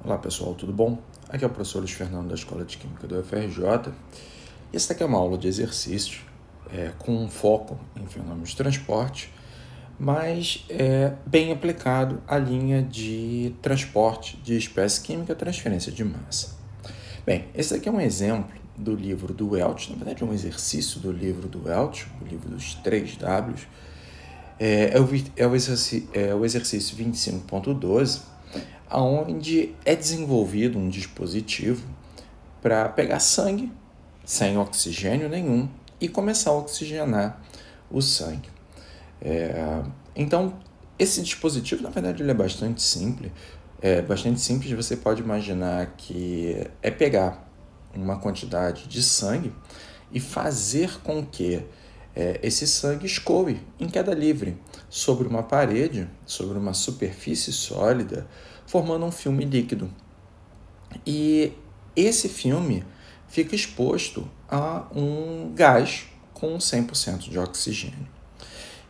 Olá pessoal, tudo bom? Aqui é o professor Luiz Fernando da Escola de Química do UFRJ. E essa aqui é uma aula de exercícios com um foco em fenômenos de transporte, mas bem aplicado à linha de transporte de espécie química, transferência de massa. Bem, esse aqui é um exemplo do livro do Welch, na verdade é um exercício do livro do Welch, o livro dos 3 Ws. O exercício 25.12, onde é desenvolvido um dispositivo para pegar sangue sem oxigênio nenhum e começar a oxigenar o sangue. Então, esse dispositivo, na verdade, ele é bastante simples. Você pode imaginar que é pegar uma quantidade de sangue e fazer com que esse sangue escoe em queda livre sobre uma parede, sobre uma superfície sólida, formando um filme líquido. E esse filme fica exposto a um gás com 100% de oxigênio.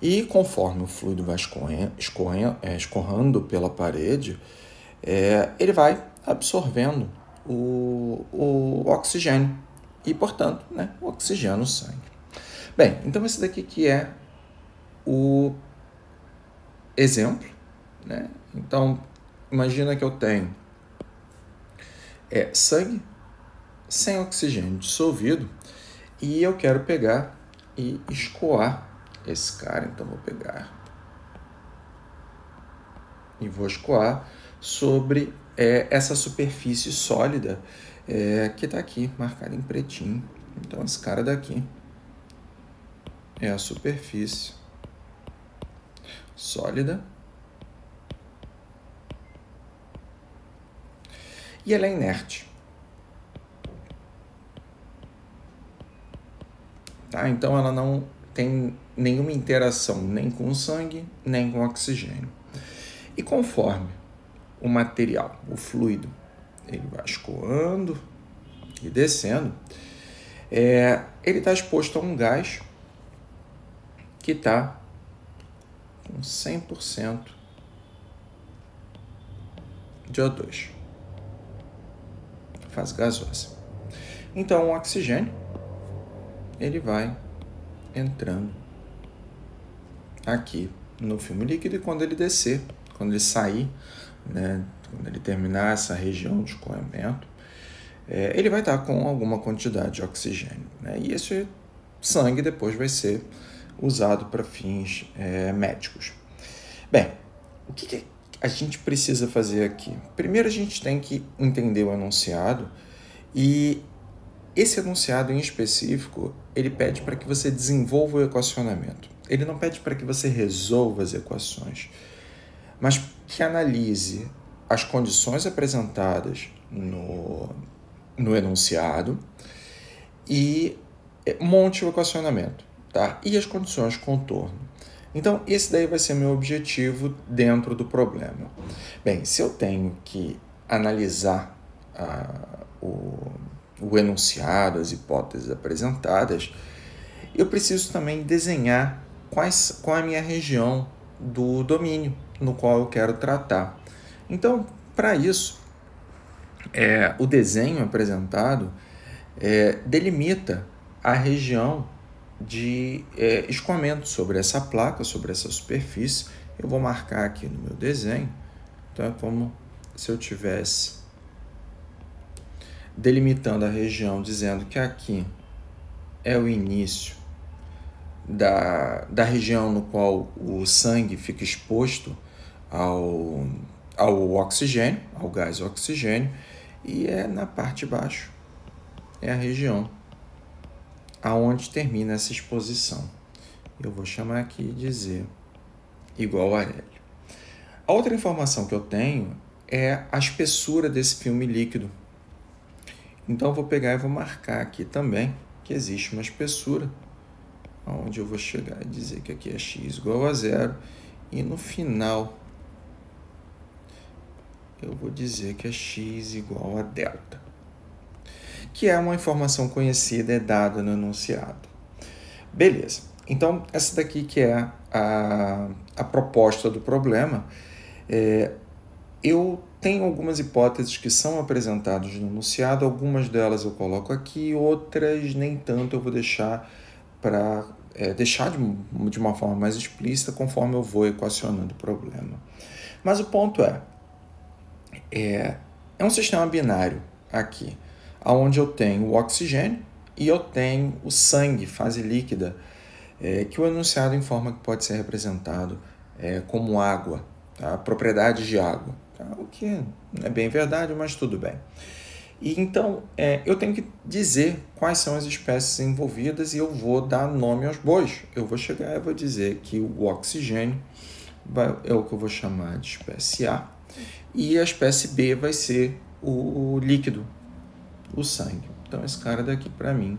E conforme o fluido vai escorrendo pela parede, ele vai absorvendo o oxigênio e, portanto, oxigena o sangue. Bem, então esse daqui que é o exemplo, né? Então, imagina que eu tenho sangue sem oxigênio dissolvido e eu quero pegar e escoar esse cara. Então, vou pegar e vou escoar sobre essa superfície sólida que está aqui, marcada em pretinho. Então, esse cara daqui é a superfície sólida e ela é inerte. Tá? Então, ela não tem nenhuma interação nem com o sangue, nem com o oxigênio. E conforme o material, o fluido, ele vai escoando e descendo, ele está exposto a um gás que está com 100% de O2, fase gasosa. Então, o oxigênio, ele vai entrando aqui no filme líquido e quando ele descer, quando ele sair, quando ele terminar essa região de escoamento, ele vai estar com alguma quantidade de oxigênio. E esse sangue depois vai ser usado para fins médicos. Bem, o que a gente precisa fazer aqui? Primeiro a gente tem que entender o enunciado e esse enunciado em específico, ele pede para que você desenvolva o equacionamento. Ele não pede para que você resolva as equações, mas que analise as condições apresentadas no enunciado e monte o equacionamento, tá? E as condições de contorno. Então, esse daí vai ser meu objetivo dentro do problema. Bem, se eu tenho que analisar o enunciado, as hipóteses apresentadas, eu preciso também desenhar qual é a minha região do domínio no qual eu quero tratar. Então, para isso, o desenho apresentado delimita a região de escoamento sobre essa placa, sobre essa superfície. Eu vou marcar aqui no meu desenho. Então, é como se eu tivesse delimitando a região, dizendo que aqui é o início da região no qual o sangue fica exposto ao oxigênio, ao gás oxigênio, e na parte de baixo é a região aonde termina essa exposição. Eu vou chamar aqui e dizer igual a L. A outra informação que eu tenho é a espessura desse filme líquido. Então, eu vou pegar e vou marcar aqui também que existe uma espessura, onde eu vou chegar e dizer que aqui é x igual a 0, e no final eu vou dizer que é x igual a delta, que é uma informação conhecida, é dada no enunciado. Beleza. Então, essa daqui que é a proposta do problema. Eu tem algumas hipóteses que são apresentadas no enunciado, algumas delas eu coloco aqui, outras nem tanto, eu vou deixar para deixar de uma forma mais explícita conforme eu vou equacionando o problema. Mas o ponto é um sistema binário aqui, onde eu tenho o oxigênio e eu tenho o sangue, fase líquida, que o enunciado informa que pode ser representado como água, tá? Propriedades de água, tá? O que não é bem verdade, mas tudo bem. E então, eu tenho que dizer quais são as espécies envolvidas e eu vou dar nome aos bois. Eu vou chegar e vou dizer que o oxigênio é o que eu vou chamar de espécie A e a espécie B vai ser o líquido, o sangue. Então, esse cara daqui, para mim,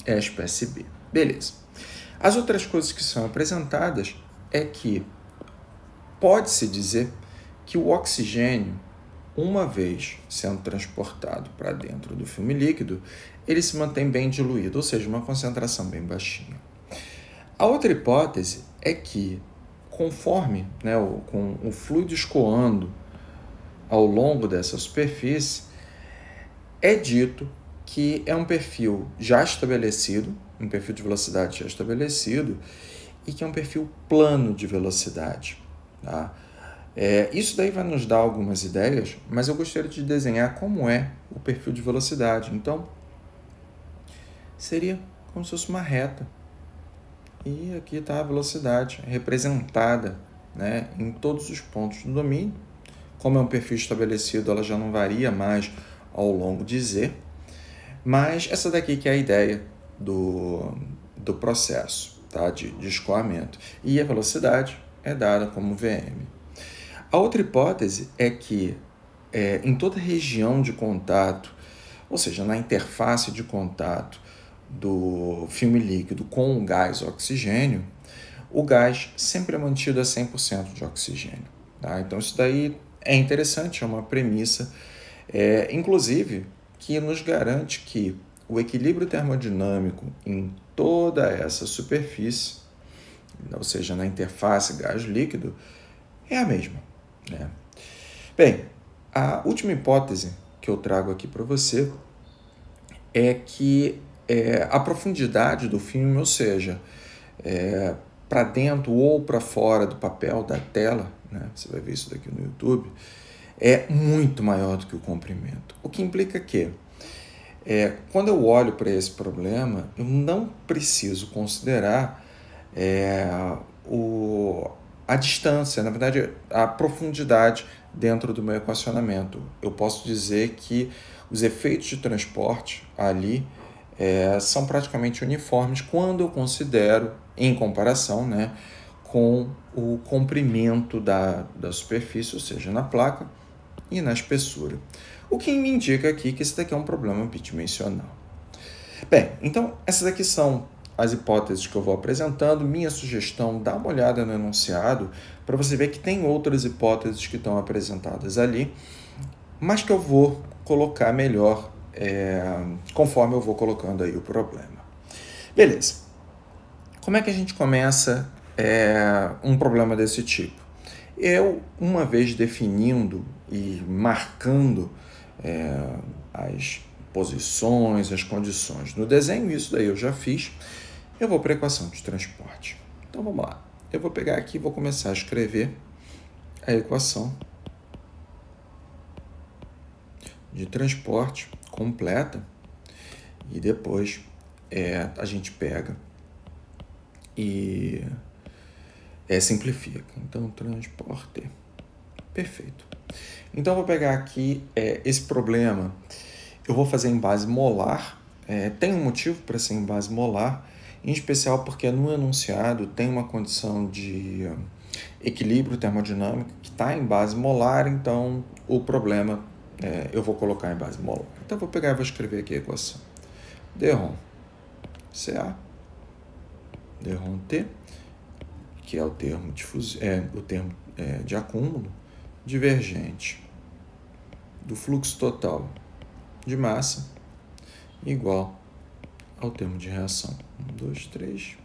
é a espécie B. Beleza. As outras coisas que são apresentadas é que pode-se dizer que o oxigênio, uma vez sendo transportado para dentro do filme líquido, ele se mantém bem diluído, ou seja, uma concentração bem baixinha. A outra hipótese é que, conforme com o fluido escoando ao longo dessa superfície, é dito que é um perfil já estabelecido, um perfil de velocidade já estabelecido, e que é um perfil plano de velocidade. Tá? Isso daí vai nos dar algumas ideias, mas eu gostaria de desenhar como é o perfil de velocidade. Então, seria como se fosse uma reta. E aqui está a velocidade representada, em todos os pontos do domínio. Como é um perfil estabelecido, ela já não varia mais ao longo de Z. Mas essa daqui que é a ideia do processo, tá? de escoamento. E a velocidade é dada como Vm. A outra hipótese é que em toda região de contato, ou seja, na interface de contato do filme líquido com o gás oxigênio, o gás sempre é mantido a 100% de oxigênio. Tá? Então, isso daí é interessante, é uma premissa, inclusive, que nos garante que o equilíbrio termodinâmico em toda essa superfície, ou seja, na interface gás-líquido, é a mesma. Bem, a última hipótese que eu trago aqui para você é que a profundidade do filme, ou seja, para dentro ou para fora do papel, da tela, você vai ver isso daqui no YouTube, é muito maior do que o comprimento. O que implica que, quando eu olho para esse problema, eu não preciso considerar a distância, na verdade, a profundidade dentro do meu equacionamento. Eu posso dizer que os efeitos de transporte ali são praticamente uniformes quando eu considero, em comparação, com o comprimento da superfície, ou seja, na placa e na espessura. O que me indica aqui que esse daqui é um problema bidimensional. Bem, então essas aqui são as hipóteses que eu vou apresentando. Minha sugestão, dá uma olhada no enunciado para você ver que tem outras hipóteses que estão apresentadas ali, mas que eu vou colocar melhor conforme eu vou colocando aí o problema. Beleza. Como é que a gente começa um problema desse tipo? Eu, uma vez definindo e marcando as posições, as condições no desenho, isso daí eu já fiz, eu vou para a equação de transporte. Então, vamos lá. Eu vou pegar aqui e vou começar a escrever a equação de transporte completa e depois a gente pega e simplifica. Então, transporte. Perfeito. Então, eu vou pegar aqui esse problema. Eu vou fazer em base molar. Tem um motivo para ser em base molar, em especial porque no enunciado tem uma condição de equilíbrio termodinâmico que está em base molar, então o problema eu vou colocar em base molar. Então, eu vou pegar e vou escrever aqui a equação. dρ Ca, dρ T, que é o termo de acúmulo, divergente do fluxo total de massa igual ao termo de reação. 1, 2, 3,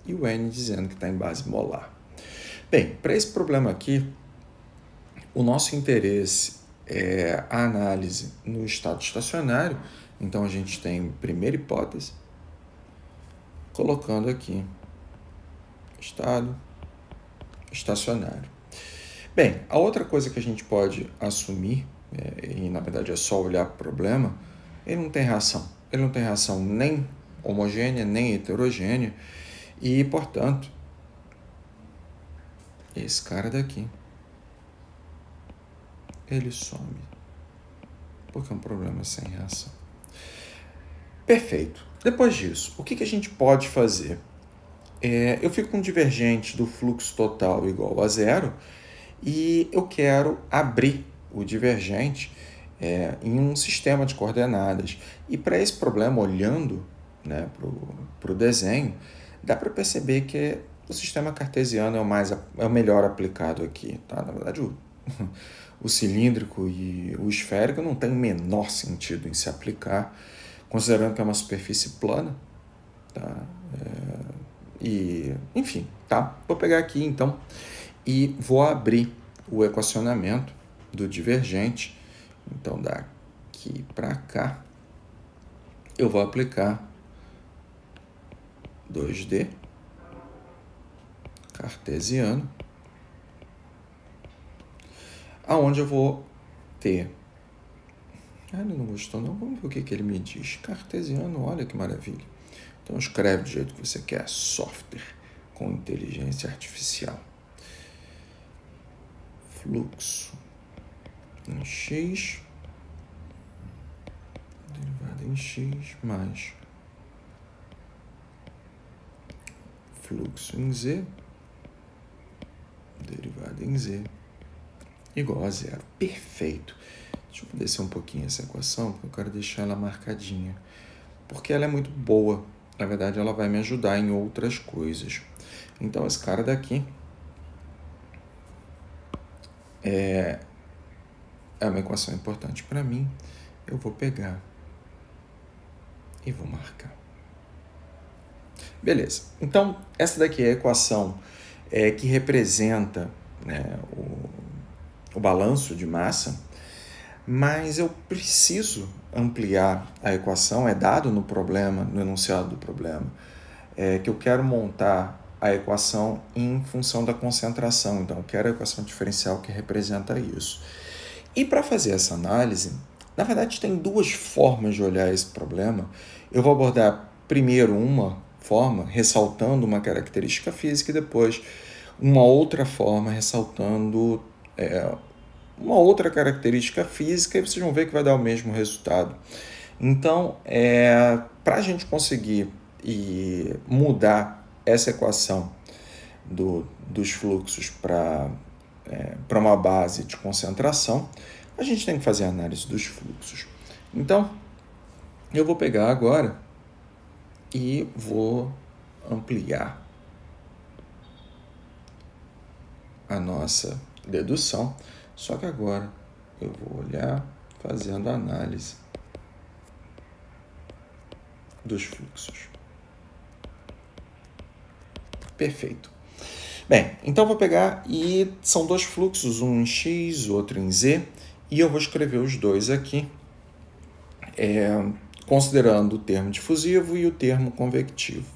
e o N dizendo que está em base molar. Bem, para esse problema aqui, o nosso interesse é a análise no estado estacionário, então a gente tem primeira hipótese, colocando aqui estado estacionário. Bem, a outra coisa que a gente pode assumir, e na verdade é só olhar para o problema, ele não tem reação. Ele não tem reação nem homogênea, nem heterogênea, e, portanto, esse cara daqui, ele some, porque é um problema sem reação. Perfeito. Depois disso, o que a gente pode fazer? Eu fico com um divergente do fluxo total igual a zero e eu quero abrir o divergente em um sistema de coordenadas. E para esse problema, olhando, né, para o desenho, dá para perceber que o sistema cartesiano é o melhor aplicado aqui. Tá? Na verdade, o cilíndrico e o esférico não tem o menor sentido em se aplicar, considerando que é uma superfície plana. Tá? Enfim, tá? Vou pegar aqui, então, e vou abrir o equacionamento do divergente. Então, daqui para cá, eu vou aplicar 2D cartesiano, aonde eu vou ter... ele não gostou não, vamos ver o que ele me diz. Cartesiano, olha que maravilha. Então escreve do jeito que você quer, software com inteligência artificial. Fluxo em x, derivada em x, mais fluxo em z, derivada em z, igual a zero. Perfeito. Deixa eu descer um pouquinho essa equação, porque eu quero deixar ela marcadinha, porque ela é muito boa. Na verdade, ela vai me ajudar em outras coisas. Então, esse cara daqui é uma equação importante para mim. Eu vou pegar e vou marcar. Beleza. Então, essa daqui é a equação que representa, né, o balanço de massa, mas eu preciso ampliar a equação, é dado no problema, no enunciado do problema, que eu quero montar a equação em função da concentração. Então, eu quero a equação diferencial que representa isso. E para fazer essa análise, na verdade, tem duas formas de olhar esse problema. Eu vou abordar primeiro uma forma, ressaltando uma característica física, e depois uma outra forma, ressaltando uma outra característica física, e vocês vão ver que vai dar o mesmo resultado. Então, para a gente conseguir mudar essa equação dos fluxos para uma base de concentração, a gente tem que fazer a análise dos fluxos. Então, eu vou pegar agora e vou ampliar a nossa dedução, só que agora eu vou olhar fazendo a análise dos fluxos. Perfeito. Bem, então eu vou pegar e são dois fluxos, um em x, outro em z, e eu vou escrever os dois aqui, considerando o termo difusivo e o termo convectivo.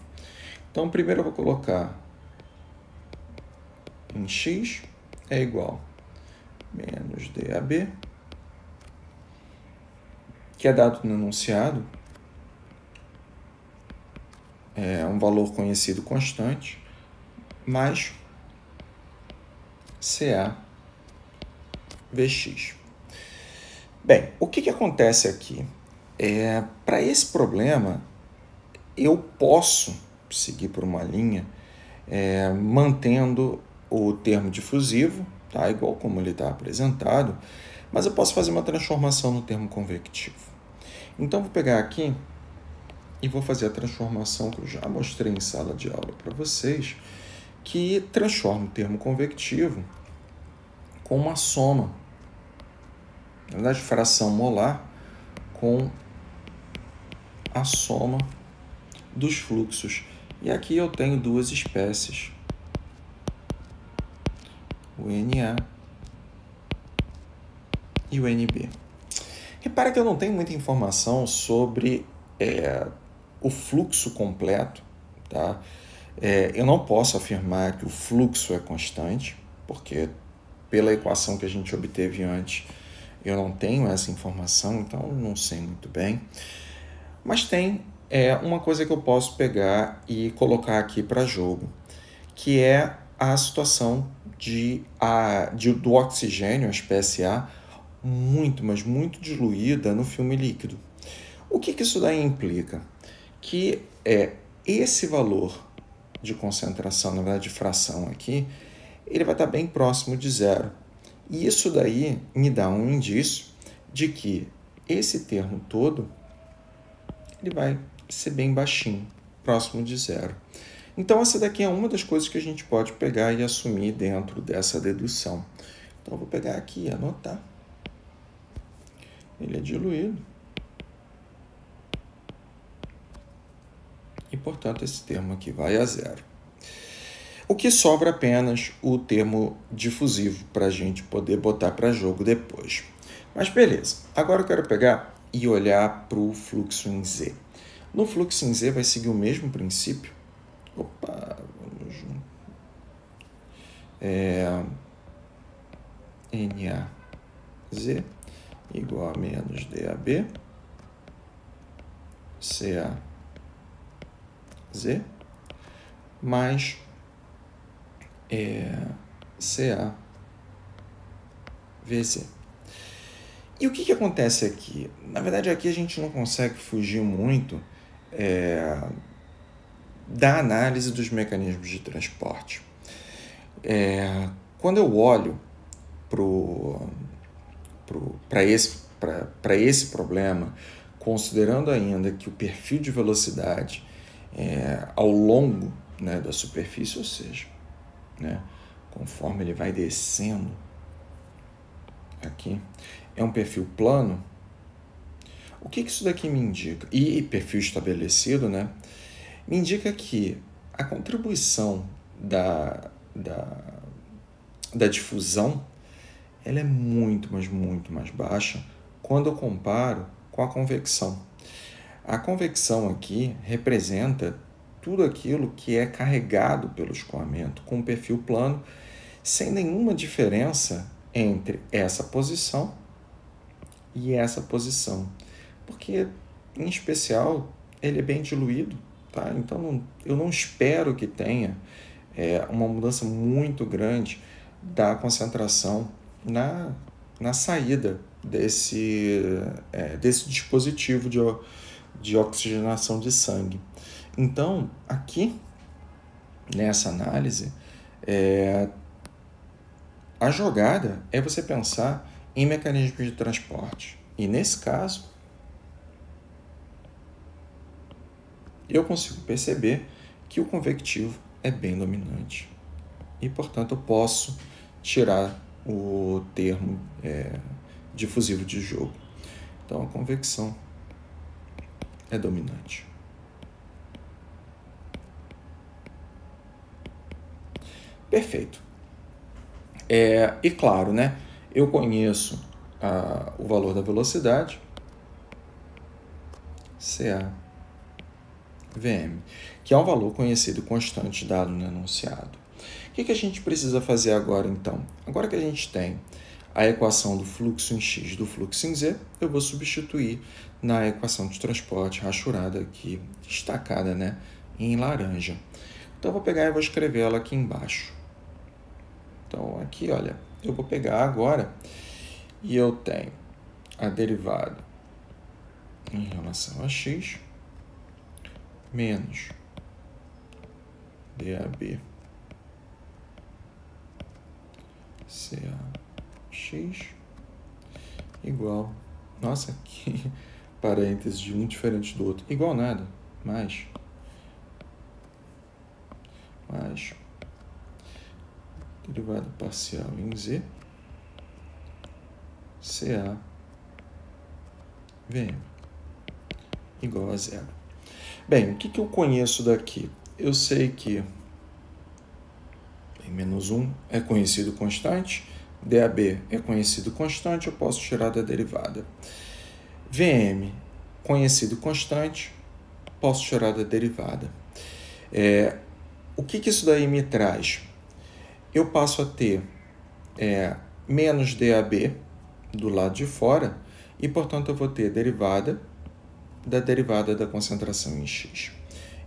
Então, primeiro eu vou colocar em x é igual a menos DAB, que é dado no enunciado, é um valor conhecido constante, mais CA VX. Bem, o que acontece aqui? Para esse problema, eu posso seguir por uma linha mantendo o termo difusivo, tá? Igual como ele está apresentado, mas eu posso fazer uma transformação no termo convectivo. Então, vou pegar aqui e vou fazer a transformação que eu já mostrei em sala de aula para vocês, que transforma o termo convectivo com uma soma, na verdade, fração molar com a soma dos fluxos. E aqui eu tenho duas espécies, o Na e o NB. Repara que eu não tenho muita informação sobre o fluxo completo, tá? Eu não posso afirmar que o fluxo é constante, porque pela equação que a gente obteve antes, eu não tenho essa informação, então não sei muito bem. Mas tem uma coisa que eu posso pegar e colocar aqui para jogo, que é a situação do oxigênio, a espécie A, muito, mas muito diluída no filme líquido. O que isso daí implica? Que esse valor de concentração, na verdade de fração aqui, ele vai estar bem próximo de zero. E isso daí me dá um indício de que esse termo todo ele vai ser bem baixinho, próximo de zero. Então essa daqui é uma das coisas que a gente pode pegar e assumir dentro dessa dedução. Então eu vou pegar aqui e anotar. Ele é diluído. E, portanto, esse termo aqui vai a zero. O que sobra apenas o termo difusivo para a gente poder botar para jogo depois. Mas beleza, agora eu quero pegar e olhar para o fluxo em Z. No fluxo em Z vai seguir o mesmo princípio. Opa, vamos junto. NaZ igual a menos DAB, CaZ, mais CaVZ. E o que acontece aqui? Na verdade, aqui a gente não consegue fugir muito da análise dos mecanismos de transporte. Quando eu olho para esse problema, considerando ainda que o perfil de velocidade ao longo, né, da superfície, ou seja, né, conforme ele vai descendo aqui, é um perfil plano, o que isso daqui me indica? E perfil estabelecido, né, me indica que a contribuição da difusão ela é muito, mas muito mais baixa quando eu comparo com a convecção. A convecção aqui representa tudo aquilo que é carregado pelo escoamento com um perfil plano, sem nenhuma diferença entre essa posição e essa posição, porque, em especial, ele é bem diluído, tá? Então, eu não espero que tenha uma mudança muito grande da concentração na saída desse dispositivo de oxigenação de sangue. Então, aqui, nessa análise, a jogada é você pensar em mecanismos de transporte. E, nesse caso, eu consigo perceber que o convectivo é bem dominante. E, portanto, eu posso tirar o termo difusivo de jogo. Então, a convecção é dominante. Perfeito. E claro, né, eu conheço o valor da velocidade, CaVm, que é um valor conhecido e constante dado no enunciado. O que a gente precisa fazer agora, então? Agora que a gente tem a equação do fluxo em x e do fluxo em z, eu vou substituir na equação de transporte rachurada aqui, destacada, né, em laranja. Então, eu vou pegar e vou escrever ela aqui embaixo. Então, aqui, olha, eu vou pegar agora e eu tenho a derivada em relação a x menos DAB CAX igual, nossa, que parênteses de um diferente do outro, igual nada, mais derivada parcial em z CaVm igual a zero. Bem, o que eu conheço daqui? Eu sei que menos 1 é conhecido constante, DAB é conhecido constante, eu posso tirar da derivada. VM, conhecido constante, posso tirar da derivada. O que isso daí me traz? Eu passo a ter menos DAB do lado de fora e, portanto, eu vou ter derivada da concentração em X.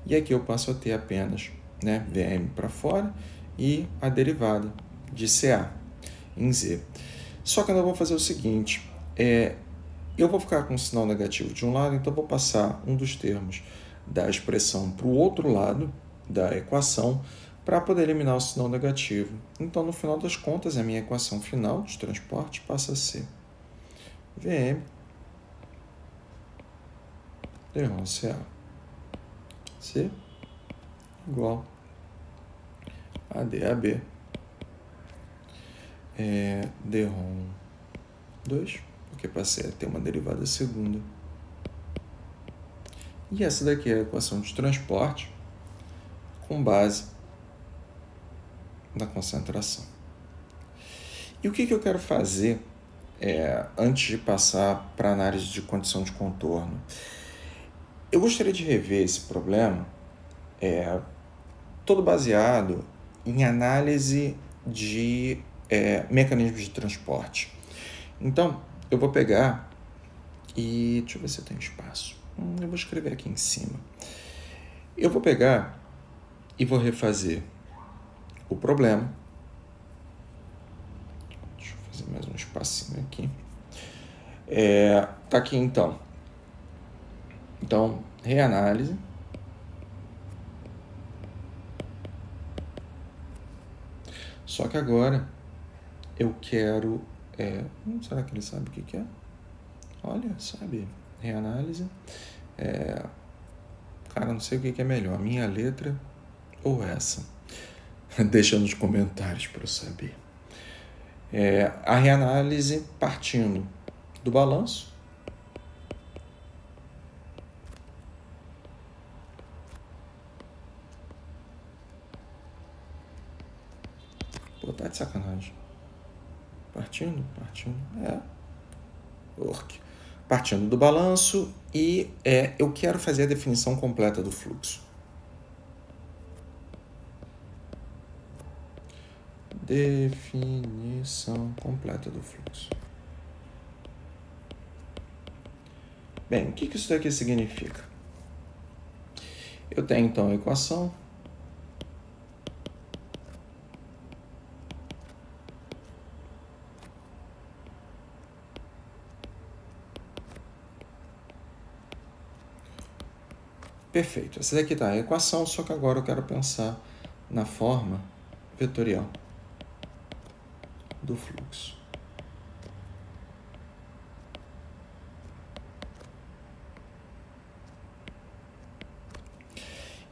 E aqui eu passo a ter apenas VM para fora e a derivada de CA em Z. Só que eu vou fazer o seguinte, eu vou ficar com um sinal negativo de um lado, então eu vou passar um dos termos da expressão para o outro lado da equação para poder eliminar o sinal negativo. Então, no final das contas, a minha equação final de transporte passa a ser VM derrom CA C igual a DAB derrom 2, porque passei a ter uma derivada segunda. E essa daqui é a equação de transporte com base na concentração. E o que eu quero fazer antes de passar para a análise de condição de contorno? Eu gostaria de rever esse problema todo baseado em análise de mecanismos de transporte. Então, eu vou pegar e... deixa eu ver se eu tenho espaço. Eu vou escrever aqui em cima. Eu vou pegar e vou refazer o problema. Deixa eu fazer mais um espacinho aqui. Tá aqui então. Então, reanálise. Só que agora eu quero... será que ele sabe o que é? Olha, sabe? Reanálise. Cara, não sei o que é melhor, a minha letra ou essa. Deixa nos comentários para eu saber. A reanálise partindo do balanço. Pô, tá de sacanagem. Partindo. Partindo do balanço e eu quero fazer a definição completa do fluxo. Definição completa do fluxo. Bem, o que isso daqui significa? Eu tenho então a equação. Perfeito, essa daqui está a equação, só que agora eu quero pensar na forma vetorial do fluxo.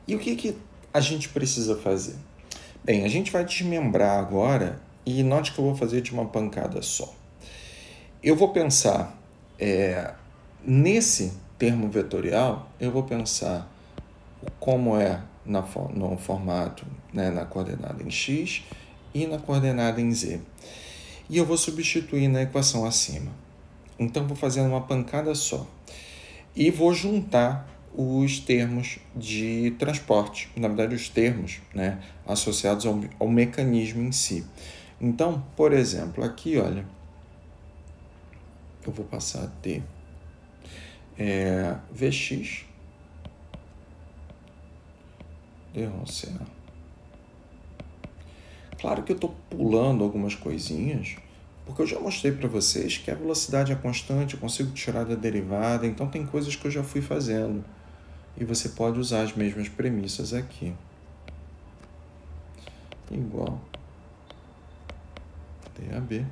E o que a gente precisa fazer? Bem, a gente vai desmembrar agora e note que eu vou fazer de uma pancada só. Eu vou pensar nesse termo vetorial, eu vou pensar como no formato, na coordenada em x e na coordenada em z. E eu vou substituir na equação acima. Então, vou fazer uma pancada só. E vou juntar os termos de transporte, na verdade, os termos associados ao mecanismo em si. Então, por exemplo, aqui, olha, eu vou passar a ter Vx derrom CA. Claro que eu estou pulando algumas coisinhas, porque eu já mostrei para vocês que a velocidade é constante, eu consigo tirar da derivada, então tem coisas que eu já fui fazendo. E você pode usar as mesmas premissas aqui. Igual DAB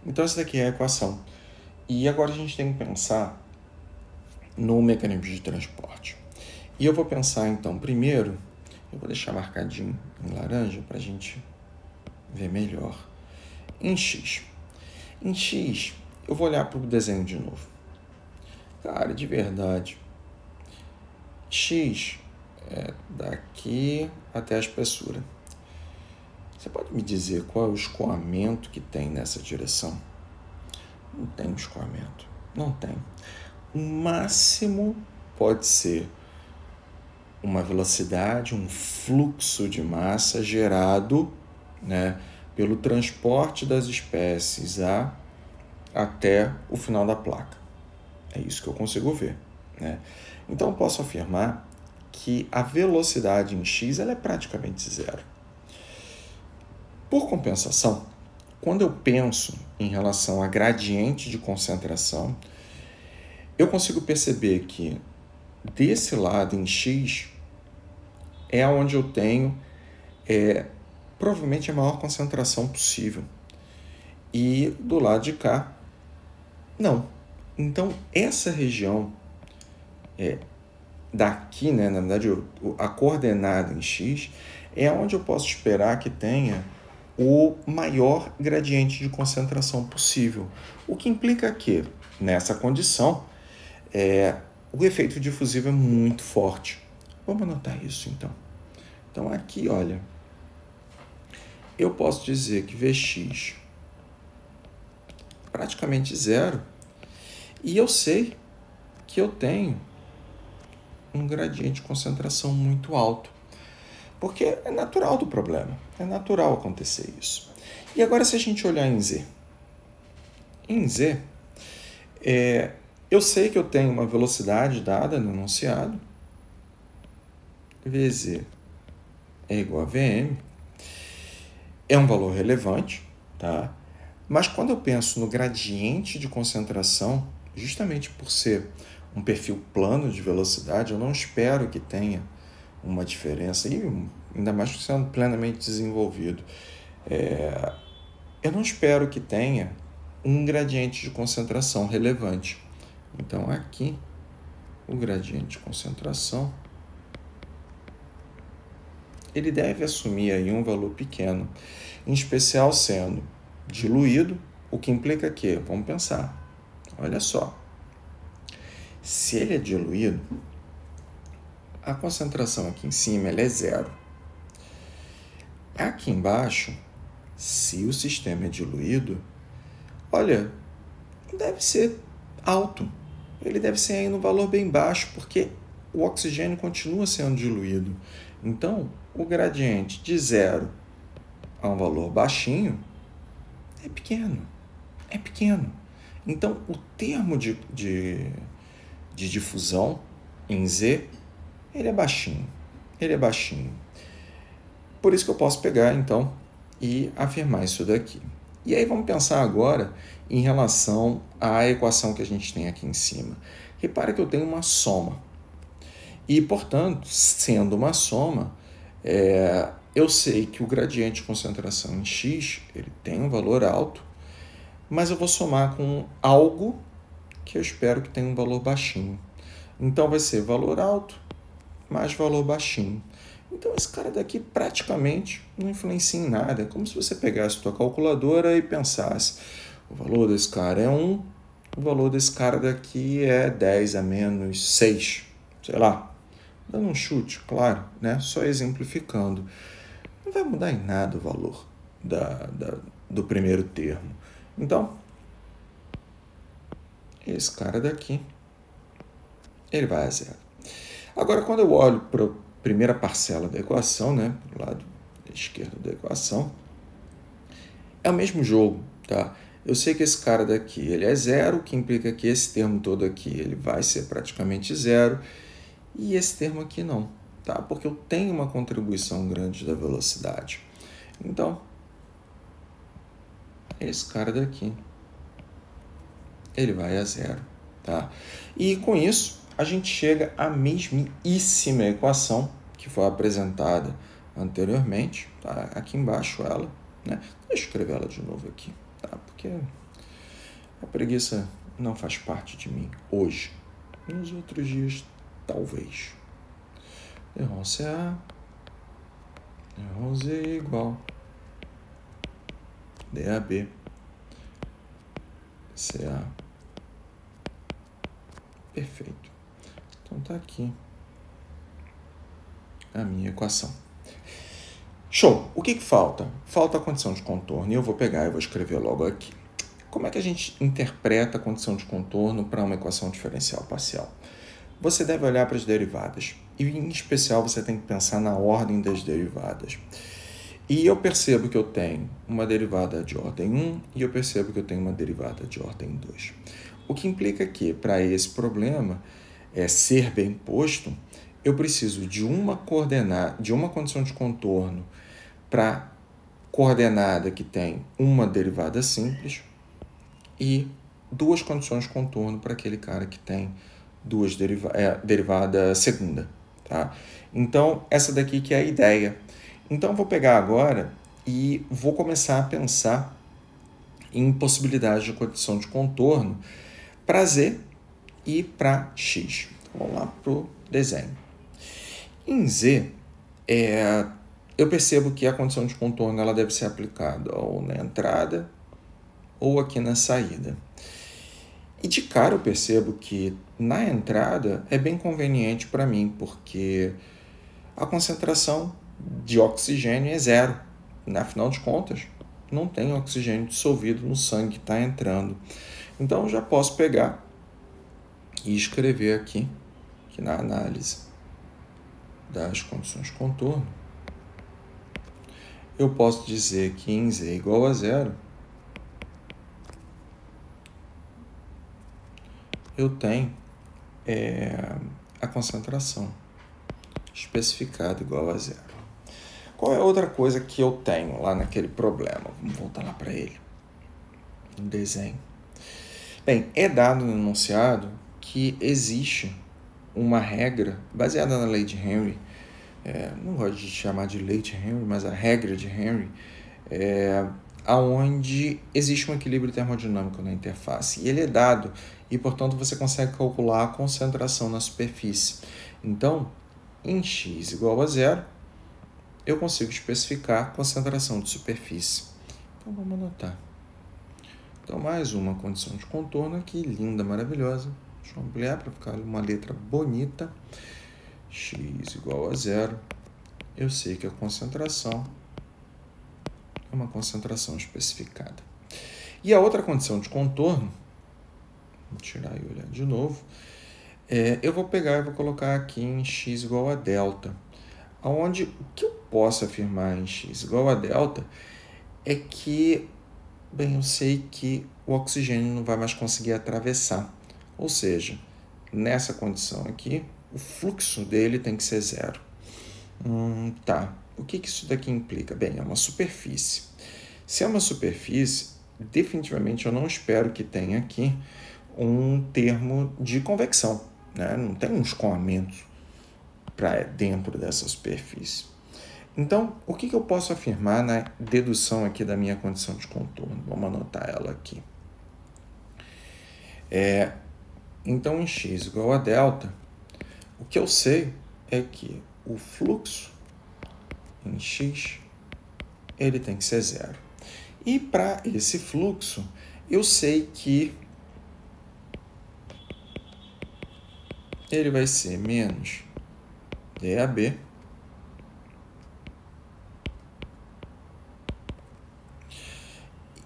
Então, essa daqui é a equação. E agora a gente tem que pensar no mecanismo de transporte. E eu vou pensar, então, primeiro, eu vou deixar marcadinho em laranja para a gente ver melhor, em x. Em x, eu vou olhar para o desenho de novo. Cara, de verdade, x é daqui até a espessura. Você pode me dizer qual é o escoamento que tem nessa direção? Não tem escoamento. Não tem. O máximo pode ser uma velocidade, um fluxo de massa gerado, né, pelo transporte das espécies até o final da placa. É isso que eu consigo ver, né? Então, eu posso afirmar que a velocidade em x ela é praticamente zero. Por compensação, quando eu penso em relação a gradiente de concentração, eu consigo perceber que desse lado em x é onde eu tenho provavelmente a maior concentração possível. E do lado de cá, não. Então, essa região daqui, né, na verdade, a coordenada em x é onde eu posso esperar que tenha o maior gradiente de concentração possível. O que implica que, nessa condição, o efeito difusivo é muito forte. Vamos anotar isso, então. Então, aqui, olha, eu posso dizer que Vx praticamente zero, e eu sei que eu tenho um gradiente de concentração muito alto, porque é natural do problema, é natural acontecer isso. E agora, se a gente olhar em Z, eu sei que eu tenho uma velocidade dada no enunciado, Vz é igual a Vm, é um valor relevante, tá? Mas quando eu penso no gradiente de concentração, justamente por ser um perfil plano de velocidade, eu não espero que tenha uma diferença, e ainda mais sendo plenamente desenvolvido. Eu não espero que tenha um gradiente de concentração relevante. Então, aqui, o gradiente de concentração, ele deve assumir aí um valor pequeno, em especial sendo diluído, o que implica que, vamos pensar, olha só, se ele é diluído, a concentração aqui em cima ela é zero. Aqui embaixo, se o sistema é diluído, olha, deve ser alto. Ele deve ser aí no valor bem baixo, porque o oxigênio continua sendo diluído. Então, o gradiente de zero a um valor baixinho é pequeno. É pequeno. Então, o termo de difusão em Z, ele é baixinho. Ele é baixinho. Por isso que eu posso pegar, então, e afirmar isso daqui. E aí vamos pensar agora em relação à equação que a gente tem aqui em cima. Repara que eu tenho uma soma. E, portanto, sendo uma soma, eu sei que o gradiente de concentração em x ele tem um valor alto, mas eu vou somar com algo que eu espero que tenha um valor baixinho. Então, vai ser valor alto mais valor baixinho. Então, esse cara daqui praticamente não influencia em nada. É como se você pegasse a tua calculadora e pensasse, o valor desse cara é 1, o valor desse cara daqui é 10 a menos 6, sei lá. Dando um chute, claro, né? Só exemplificando. Não vai mudar em nada o valor do primeiro termo. Então, esse cara daqui, ele vai a zero. Agora, quando eu olho para a primeira parcela da equação, né, do lado esquerdo da equação, é o mesmo jogo, tá? Eu sei que esse cara daqui ele é zero, o que implica que esse termo todo aqui ele vai ser praticamente zero, e esse termo aqui não, tá? Porque eu tenho uma contribuição grande da velocidade. Então, esse cara daqui, ele vai a zero, tá? E com isso, a gente chega à mesmíssima equação que foi apresentada anteriormente, tá? Aqui embaixo ela, né? Deixa eu escrever ela de novo aqui, tá? Porque a preguiça não faz parte de mim hoje. Nos outros dias, talvez. D1CA, D1Z igual DAB CA. Perfeito. Então tá aqui a minha equação. Show! O que falta? Falta a condição de contorno e eu vou pegar e vou escrever logo aqui. Como é que a gente interpreta a condição de contorno para uma equação diferencial parcial? Você deve olhar para as derivadas e, em especial, você tem que pensar na ordem das derivadas. E eu percebo que eu tenho uma derivada de ordem 1 e eu percebo que eu tenho uma derivada de ordem 2. O que implica que, para esse problema ser bem posto, eu preciso de uma condição de contorno para coordenada que tem uma derivada simples e duas condições de contorno para aquele cara que tem duas derivada segunda. Tá? Então, essa daqui que é a ideia. Então, eu vou pegar agora e vou começar a pensar em possibilidades de condição de contorno para Z e para X. Vamos lá para o desenho. Em Z, eu percebo que a condição de contorno ela deve ser aplicada ou na entrada ou aqui na saída. E de cara eu percebo que na entrada é bem conveniente para mim, porque a concentração de oxigênio é zero. Afinal de contas, não tem oxigênio dissolvido no sangue que está entrando. Então eu já posso pegar e escrever aqui, que na análise das condições de contorno, eu posso dizer que em Z igual a zero, eu tenho a concentração especificada igual a zero. Qual é a outra coisa que eu tenho lá naquele problema? Vamos voltar lá para ele. No desenho. Bem, é dado no enunciado que existe uma regra baseada na lei de Henry, não gosto de chamar de lei de Henry, mas a regra de Henry, onde existe um equilíbrio termodinâmico na interface. E ele é dado e, portanto, você consegue calcular a concentração na superfície. Então, em x igual a zero, eu consigo especificar a concentração de superfície. Então, vamos anotar. Então, mais uma condição de contorno aqui, linda, maravilhosa. Deixa eu ampliar para ficar uma letra bonita. X igual a zero. Eu sei que a concentração é uma concentração especificada. E a outra condição de contorno, vou tirar e olhar de novo, eu vou pegar e vou colocar aqui em x igual a delta, onde o que eu posso afirmar em x igual a delta é que, bem, eu sei que o oxigênio não vai mais conseguir atravessar. Ou seja, nessa condição aqui, o fluxo dele tem que ser zero. Tá. O que isso daqui implica? Bem, é uma superfície. Se é uma superfície, definitivamente eu não espero que tenha aqui um termo de convecção, né? Não tem um escoamento para dentro dessa superfície. Então, o que eu posso afirmar na dedução aqui da minha condição de contorno? Vamos anotar ela aqui. Então, em x igual a delta, o que eu sei é que o fluxo em x, ele tem que ser zero. E para esse fluxo, eu sei que ele vai ser menos DAB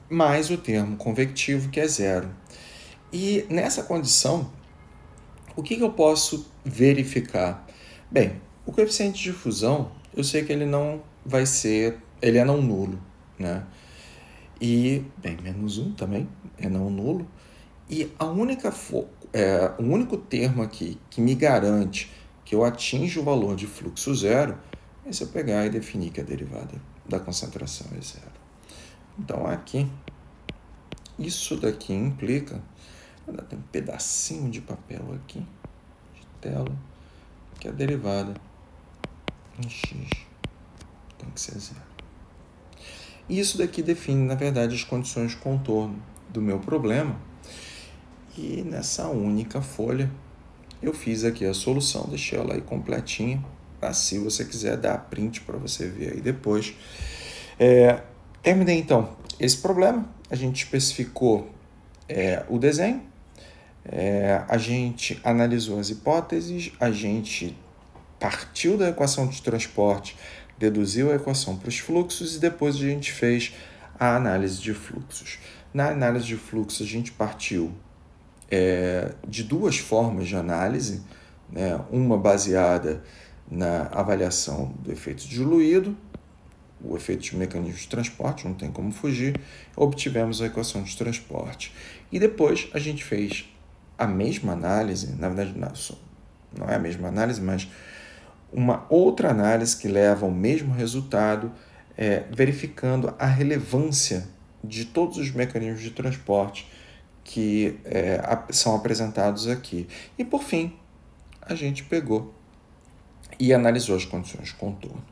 mais o termo convectivo, que é zero. E nessa condição, o que eu posso verificar? Bem, o coeficiente de fusão, eu sei que ele não vai ser, ele é não nulo, né? E, bem, menos 1 também é não nulo. E o único termo aqui que me garante que eu atinjo o valor de fluxo zero é se eu pegar e definir que a derivada da concentração é zero. Então, aqui, isso daqui implica, tem um pedacinho de papel aqui, de tela, que a derivada em x tem que ser zero. E isso daqui define, na verdade, as condições de contorno do meu problema. E nessa única folha, eu fiz aqui a solução, deixei ela aí completinha, para se você quiser dar print para você ver aí depois. Terminei, então, esse problema. A gente especificou o desenho, a gente analisou as hipóteses, a gente partiu da equação de transporte, deduziu a equação para os fluxos e depois a gente fez a análise de fluxos. Na análise de fluxos, a gente partiu de duas formas de análise, né? Uma baseada na avaliação do efeito diluído, o efeito de mecanismo de transporte, não tem como fugir, obtivemos a equação de transporte. E depois a gente fez a mesma análise, na verdade não é a mesma análise, mas uma outra análise que leva ao mesmo resultado, verificando a relevância de todos os mecanismos de transporte que são apresentados aqui. E por fim, a gente pegou e analisou as condições de contorno.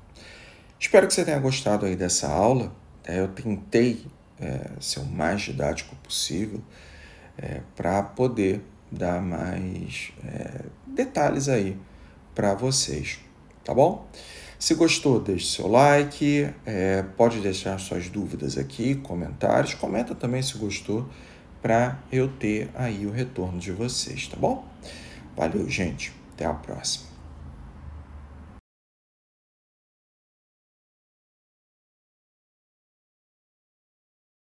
Espero que você tenha gostado aí dessa aula. Eu tentei ser o mais didático possível para poder dar mais detalhes aí para vocês, tá bom? Se gostou, deixe seu like, pode deixar suas dúvidas aqui, comentários, comenta também se gostou, para eu ter aí o retorno de vocês, tá bom? Valeu, gente, até a próxima.